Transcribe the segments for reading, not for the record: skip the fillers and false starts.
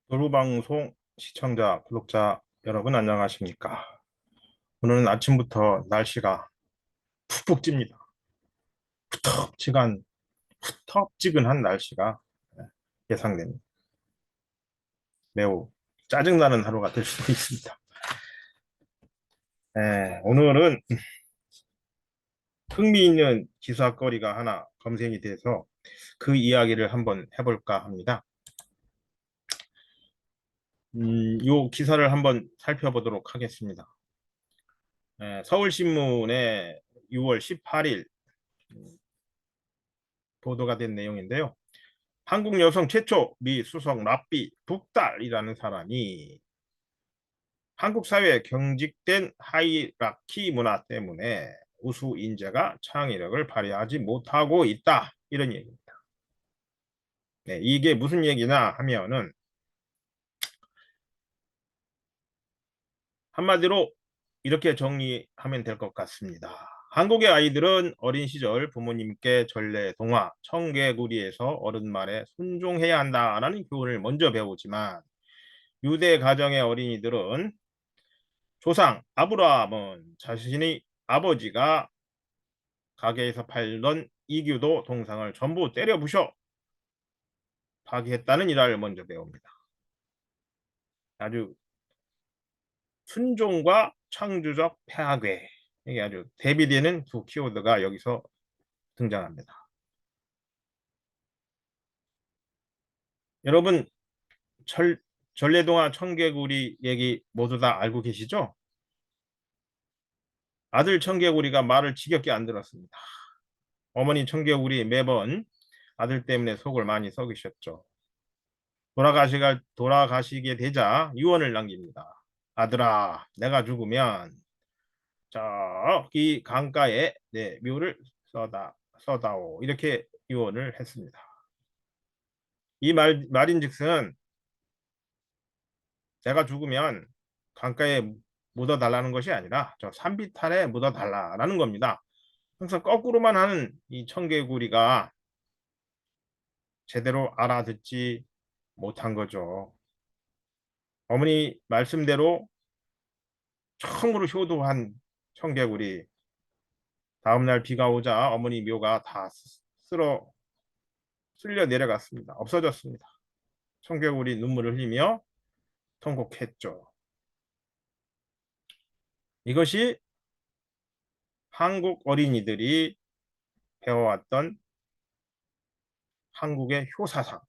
도루방송 시청자, 구독자 여러분 안녕하십니까? 오늘은 아침부터 날씨가 푹푹 찝니다. 후텁지근한 날씨가 예상됩니다. 매우 짜증나는 하루가 될 수도 있습니다. 오늘은 흥미있는 기사거리가 하나 검색이 돼서 그 이야기를 한번 해볼까 합니다. 이 기사를 한번 살펴보도록 하겠습니다. 서울신문의 6월 18일 보도가 된 내용인데요. 한국 여성 최초 미 수석 랍비 북달이라는 사람이 한국 사회에 경직된 하이라키 문화 때문에 우수 인재가 창의력을 발휘하지 못하고 있다. 이런 얘기입니다. 네, 이게 무슨 얘기냐 하면은 한마디로 이렇게 정리하면 될 것 같습니다. 한국의 아이들은 어린 시절 부모님께 전래, 동화, 청개구리에서 어른 말에 순종해야 한다라는 교훈을 먼저 배우지만 유대 가정의 어린이들은 조상 아브라함은 자신의 아버지가 가게에서 팔던 이교도 동상을 전부 때려 부셔 파괴했다는 일화를 먼저 배웁니다. 아주 순종과 창조적 폐하괴, 이게 아주 대비되는 두 키워드가 여기서 등장합니다. 여러분 전래동화 청개구리 얘기 모두 다 알고 계시죠? 아들 청개구리가 말을 지겹게 안 들었습니다. 어머니 청개구리 매번 아들 때문에 속을 많이 썩이셨죠. 돌아가시게 되자 유언을 남깁니다. 아들아, 내가 죽으면 저기 강가에 내 묘를 써다오. 이렇게 유언을 했습니다. 이 말인즉슨 내가 죽으면 강가에 묻어달라는 것이 아니라 저 산비탈에 묻어달라는 겁니다. 항상 거꾸로만 하는 이 청개구리가 제대로 알아듣지 못한 거죠. 어머니 말씀대로 처음으로 효도한 청개구리, 다음날 비가 오자 어머니 묘가 다 쓸려 내려갔습니다. 없어졌습니다. 청개구리 눈물을 흘리며 통곡했죠. 이것이 한국 어린이들이 배워왔던 한국의 효사상,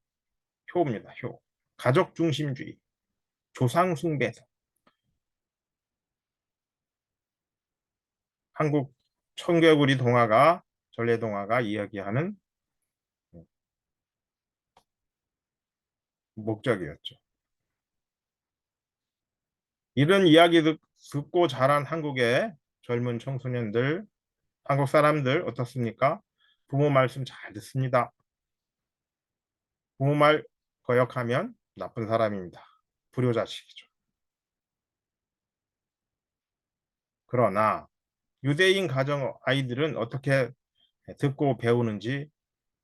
효입니다. 효. 가족중심주의, 조상숭배상. 한국 청개구리 동화가, 전래동화가 이야기하는 목적이었죠. 이런 이야기 듣고 자란 한국의 젊은 청소년들, 한국 사람들 어떻습니까? 부모 말씀 잘 듣습니다. 부모 말 거역하면 나쁜 사람입니다. 불효자식이죠. 그러나 유대인 가정 아이들은 어떻게 듣고 배우는지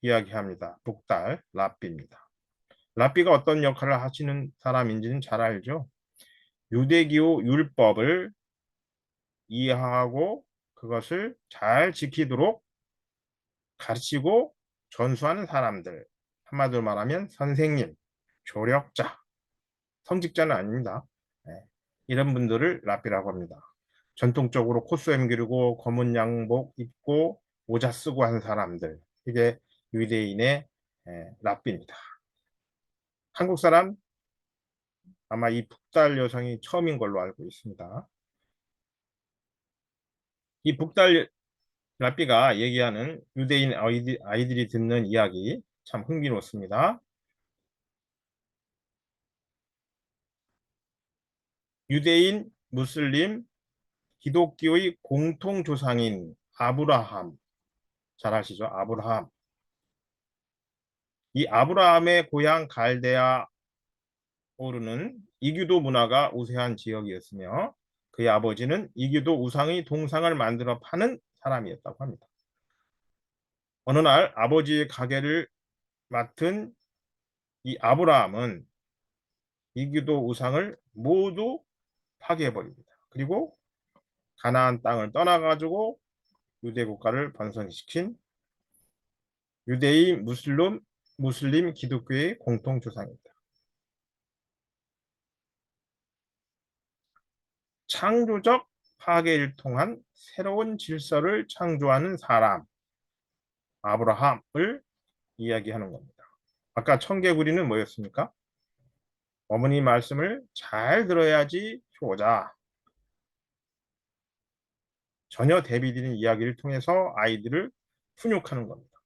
이야기합니다. 북달 랍비입니다. 랍비가 어떤 역할을 하시는 사람인지는 잘 알죠. 유대기호 율법을 이해하고 그것을 잘 지키도록 가르치고 전수하는 사람들. 한마디로 말하면 선생님, 조력자, 성직자는 아닙니다. 네. 이런 분들을 랍비라고 합니다. 전통적으로 콧수염 기르고 검은 양복 입고 모자 쓰고 하는 사람들. 이게 유대인의 랍비입니다. 한국 사람 아마 이 북달 여성이 처음인 걸로 알고 있습니다. 이 북달 랍비가 얘기하는 유대인 아이들이 듣는 이야기 참 흥미롭습니다. 유대인, 무슬림, 기독교의 공통 조상인 아브라함, 잘 아시죠? 아브라함. 이 아브라함의 고향 갈대아 오르는 이교도 문화가 우세한 지역이었으며 그의 아버지는 이교도 우상의 동상을 만들어 파는 사람이었다고 합니다. 어느 날 아버지의 가게를 맡은 이 아브라함은 이교도 우상을 모두 파괴해버립니다. 그리고 가나안 땅을 떠나가지고 유대 국가를 번성시킨 유대인, 무슬림, 기독교의 공통 조상입니다. 창조적 파괴를 통한 새로운 질서를 창조하는 사람, 아브라함을 이야기하는 겁니다. 아까 청개구리는 뭐였습니까? 어머니 말씀을 잘 들어야지 효자. 전혀 대비되는 이야기를 통해서 아이들을 훈육하는 겁니다.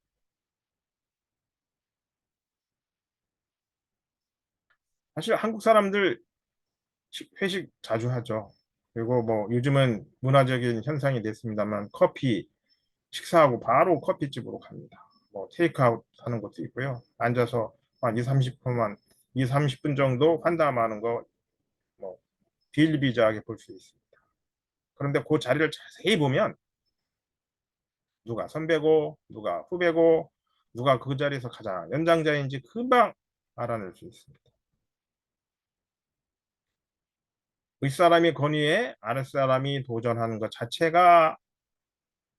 사실 한국 사람들 회식 자주 하죠. 그리고 뭐 요즘은 문화적인 현상이 됐습니다만 커피 식사하고 바로 커피집으로 갑니다. 뭐 테이크아웃 하는 것도 있고요. 앉아서 한 2, 30분만 2, 30분 정도 환담하는 거 뭐 비일비재하게 볼 수 있습니다. 그런데 그 자리를 자세히 보면 누가 선배고 누가 후배고 누가 그 자리에서 가장 연장자인지 금방 알아낼 수 있습니다. 윗사람이 건의해 아랫사람이 도전하는 것 자체가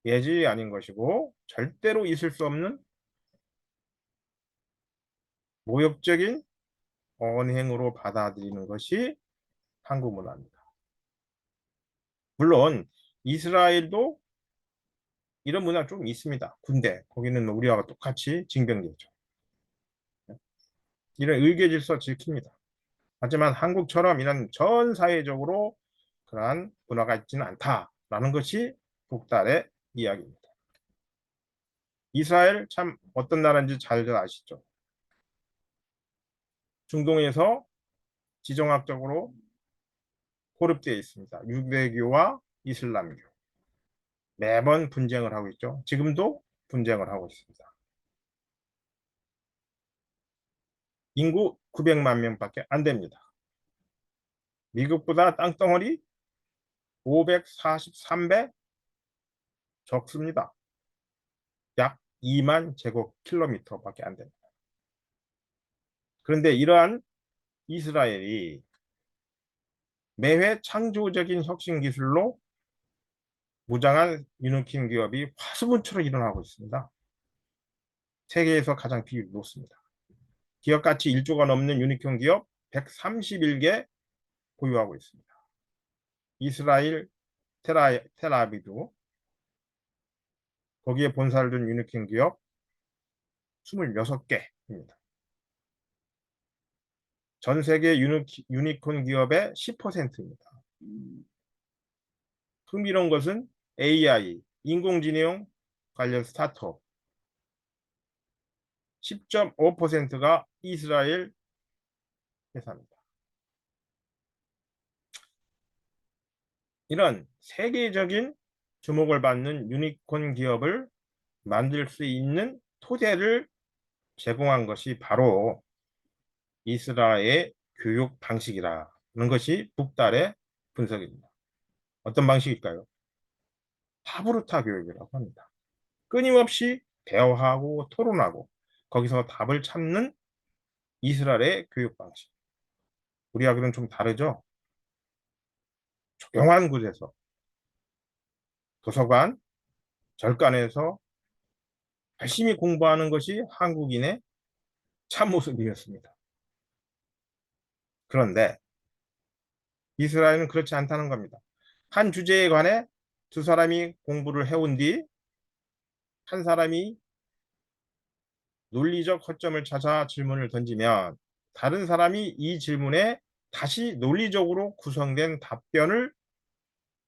예지 아닌 것이고 절대로 있을 수 없는 모욕적인 언행으로 받아들이는 것이 한국 문화입니다. 물론 이스라엘도 이런 문화가 좀 있습니다. 군대 거기는 우리와 똑같이 징병제죠. 이런 의계 질서 지킵니다. 하지만 한국처럼 이런 전 사회적으로 그러한 문화가 있지는 않다라는 것이 북달의 이야기입니다. 이스라엘 참 어떤 나라인지 잘들 아시죠? 중동에서 지정학적으로 고립되어 있습니다. 유대교와 이슬람교. 매번 분쟁을 하고 있죠. 지금도 분쟁을 하고 있습니다. 인구 900만 명밖에 안 됩니다. 미국보다 땅덩어리 543배 적습니다. 약 2만 제곱킬로미터밖에 안 됩니다. 그런데 이러한 이스라엘이 매회 창조적인 혁신 기술로 무장한 유니콘 기업이 화수분처럼 일어나고 있습니다. 세계에서 가장 비율이 높습니다. 기업 가치 1조가 넘는 유니콘 기업 131개 보유하고 있습니다. 이스라엘 텔아비브 거기에 본사를 둔 유니콘 기업 26개입니다. 전 세계 유니콘 기업의 10%입니다. 흥미로운 것은 AI, 인공지능 관련 스타트업 10.5%가 이스라엘 회사입니다. 이런 세계적인 주목을 받는 유니콘 기업을 만들 수 있는 토대를 제공한 것이 바로 이스라엘의 교육 방식이라는 것이 북달의 분석입니다. 어떤 방식일까요? 파브르타 교육이라고 합니다. 끊임없이 대화하고 토론하고 거기서 답을 찾는 이스라엘의 교육 방식. 우리하고는 좀 다르죠? 조용한 곳에서 도서관, 절간에서 열심히 공부하는 것이 한국인의 참모습이었습니다. 그런데 이스라엘은 그렇지 않다는 겁니다. 한 주제에 관해 두 사람이 공부를 해온 뒤 한 사람이 논리적 허점을 찾아 질문을 던지면 다른 사람이 이 질문에 다시 논리적으로 구성된 답변을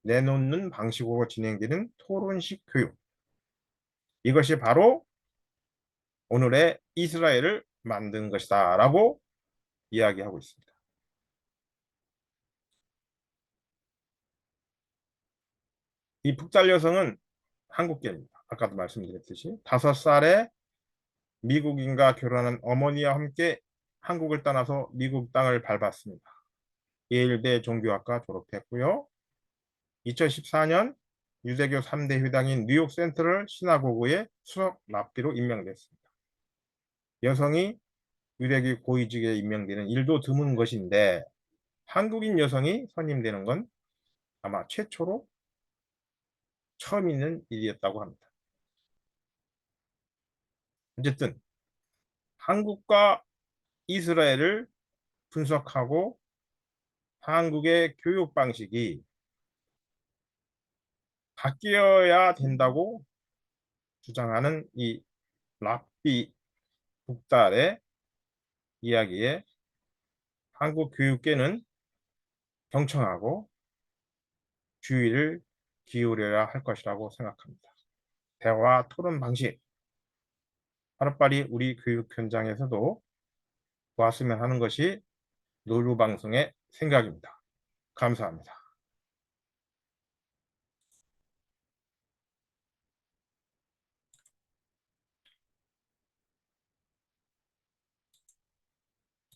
내놓는 방식으로 진행되는 토론식 교육. 이것이 바로 오늘의 이스라엘을 만든 것이다 라고 이야기하고 있습니다. 이 북달 여성은 한국계입니다. 아까도 말씀드렸듯이 5살에 미국인과 결혼한 어머니와 함께 한국을 떠나서 미국 땅을 밟았습니다. 예일대 종교학과 졸업했고요. 2014년 유대교 3대 회당인 뉴욕 센트럴 시나고그의 수석 랍비로 임명됐습니다. 여성이 유대교 고위직에 임명되는 일도 드문 것인데 한국인 여성이 선임되는 건 아마 최초로 처음 있는 일이었다고 합니다. 어쨌든 한국과 이스라엘을 분석하고 한국의 교육 방식이 바뀌어야 된다고 주장하는 이 랍비 북달의 이야기에 한국 교육계는 경청하고 주의를 기울여야 할 것이라고 생각합니다. 대화 토론 방식 하루빨리 우리 교육 현장에서도 보았으면 하는 것이 노루방송의 생각입니다. 감사합니다.